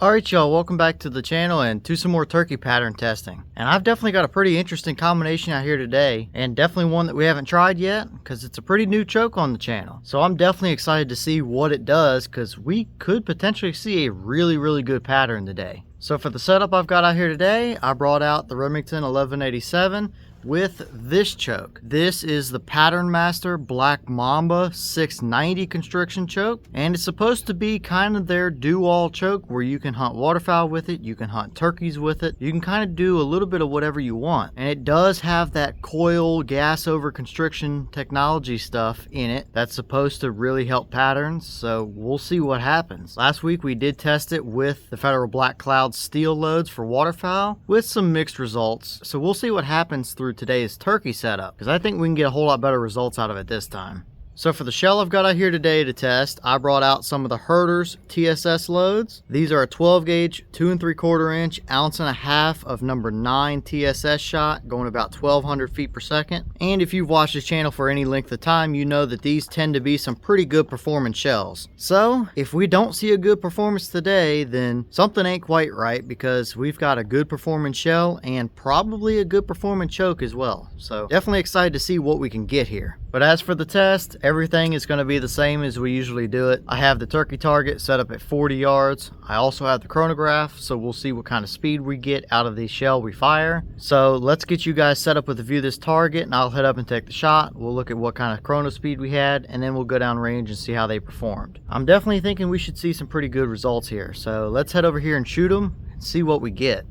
Alright y'all, welcome back to the channel and to some more turkey pattern testing. And I've definitely got a pretty interesting combination out here today, and definitely one that we haven't tried yet because it's a pretty new choke on the channel. So I'm definitely excited to see what it does because we could potentially see a really good pattern today. So for the setup I've got out here today, I brought out the Remington 1187 with this choke. This is the Patternmaster Black Mamba 690 constriction choke, and it's supposed to be kind of their do-all choke where you can hunt waterfowl with it, you can hunt turkeys with it, you can kind of do a little bit of whatever you want. And it does have that coil gas over constriction technology stuff in it that's supposed to really help patterns, so we'll see what happens. Last week we did test it with the Federal Black Cloud steel loads for waterfowl with some mixed results, so we'll see what happens through today's turkey setup because I think we can get a whole lot better results out of it this time. So for the shell I've got out here today to test, I brought out some of the Herter's TSS loads. These are a 12 gauge, 2 3/4 inch, 1.5 ounce of number 9 TSS shot, going about 1200 feet per second. And if you've watched this channel for any length of time, you know that these tend to be some pretty good performing shells. So if we don't see a good performance today, then something ain't quite right because we've got a good performing shell and probably a good performing choke as well. So definitely excited to see what we can get here. But as for the test, everything is going to be the same as we usually do it. I have the turkey target set up at 40 yards. I also have the chronograph, so we'll see what kind of speed we get out of the shell we fire. So let's get you guys set up with a view of this target, and I'll head up and take the shot. We'll look at what kind of chrono speed we had, and then we'll go down range and see how they performed. I'm definitely thinking we should see some pretty good results here. So let's head over here and shoot them and see what we get.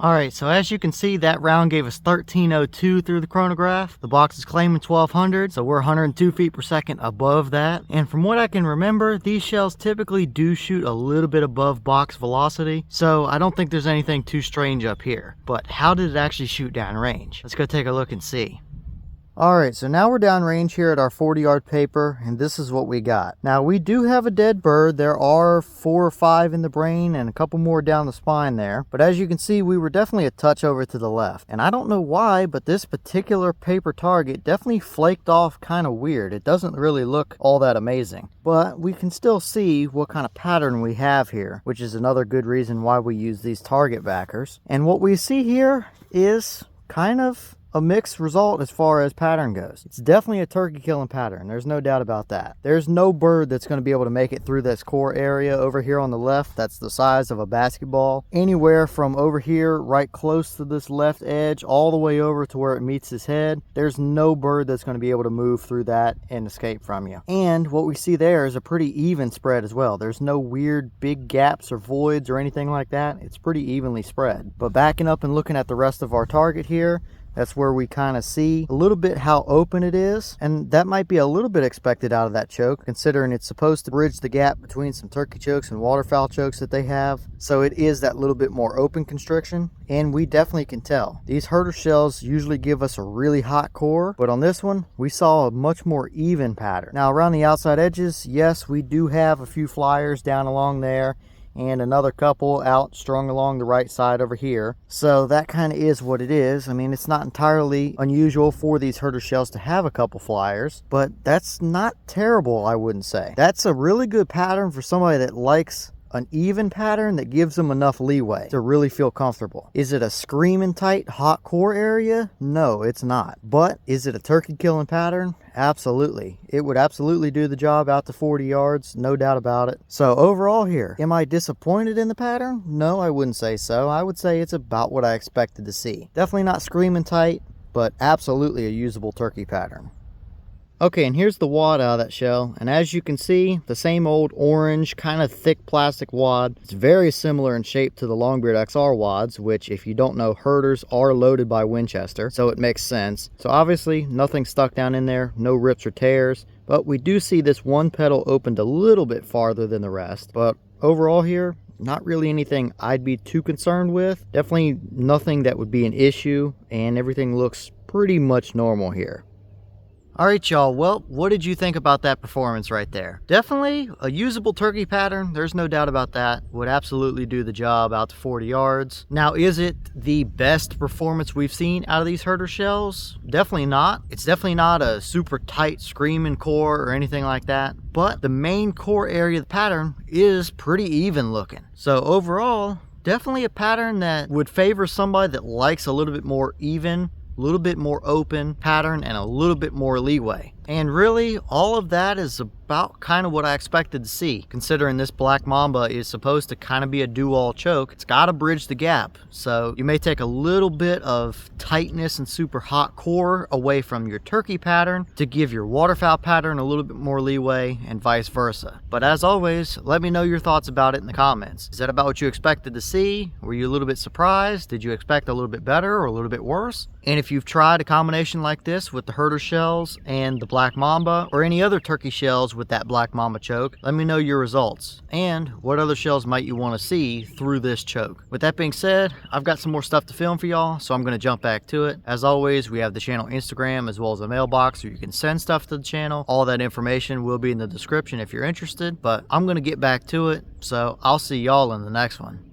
Alright, so as you can see, that round gave us 1302 through the chronograph. The box is claiming 1200, so we're 102 feet per second above that. And from what I can remember, these shells typically do shoot a little bit above box velocity, so I don't think there's anything too strange up here. But how did it actually shoot downrange? Let's go take a look and see. Alright, so now we're downrange here at our 40-yard paper, and this is what we got. Now, we do have a dead bird. There are 4 or 5 in the brain and a couple more down the spine there. But as you can see, we were definitely a touch over to the left. And I don't know why, but this particular paper target definitely flaked off kind of weird. It doesn't really look all that amazing. But we can still see what kind of pattern we have here, which is another good reason why we use these target backers. And what we see here is kind of a mixed result as far as pattern goes. It's definitely a turkey killing pattern. There's no doubt about that. There's no bird that's going to be able to make it through this core area over here on the left. That's the size of a basketball. Anywhere from over here right close to this left edge all the way over to where it meets his head, there's no bird that's going to be able to move through that and escape from you. And what we see there is a pretty even spread as well. There's no weird big gaps or voids or anything like that. It's pretty evenly spread. But backing up and looking at the rest of our target here, that's where we kind of see a little bit how open it is, and that might be a little bit expected out of that choke considering it's supposed to bridge the gap between some turkey chokes and waterfowl chokes that they have. So it is that little bit more open constriction, and we definitely can tell. These Herter shells usually give us a really hot core, but on this one we saw a much more even pattern. Now around the outside edges, yes, we do have a few flyers down along there and another couple out strung along the right side over here. So that kind of is what it is. I mean, it's not entirely unusual for these Herter shells to have a couple flyers, but that's not terrible, I wouldn't say. That's a really good pattern for somebody that likes an even pattern that gives them enough leeway to really feel comfortable. Is it a screaming tight hot core area? No, it's not. But is it a turkey killing pattern? Absolutely. It would absolutely do the job out to 40 yards, no doubt about it. So overall here, am I disappointed in the pattern? No, I wouldn't say so. I would say it's about what I expected to see. Definitely not screaming tight, but absolutely a usable turkey pattern. Okay, and here's the wad out of that shell, and as you can see, the same old orange kind of thick plastic wad. It's very similar in shape to the Longbeard XR wads, which if you don't know, Herters are loaded by Winchester, so it makes sense. So obviously nothing stuck down in there, no rips or tears, but we do see this one petal opened a little bit farther than the rest. But overall here, not really anything I'd be too concerned with. Definitely nothing that would be an issue, and everything looks pretty much normal here. Alright y'all, well, what did you think about that performance right there? Definitely a usable turkey pattern, there's no doubt about that. Would absolutely do the job out to 40 yards. Now, is it the best performance we've seen out of these Herter shells? Definitely not. It's definitely not a super tight screaming core or anything like that, but the main core area of the pattern is pretty even looking. So overall, definitely a pattern that would favor somebody that likes a little bit more even, a little bit more open pattern, and a little bit more leeway. And really, all of that is about kind of what I expected to see, considering this Black Mamba is supposed to kind of be a do-all choke. It's got to bridge the gap, so you may take a little bit of tightness and super hot core away from your turkey pattern to give your waterfowl pattern a little bit more leeway, and vice versa. But as always, let me know your thoughts about it in the comments. Is that about what you expected to see? Were you a little bit surprised? Did you expect a little bit better or a little bit worse? And if you've tried a combination like this with the Herter shells and the Black Mamba, or any other turkey shells with that Black Mamba choke, let me know your results and what other shells might you want to see through this choke. With that being said, I've got some more stuff to film for y'all, so I'm going to jump back to it. As always, we have the channel Instagram as well as a mailbox where you can send stuff to the channel. All that information will be in the description if you're interested, but I'm going to get back to it, so I'll see y'all in the next one.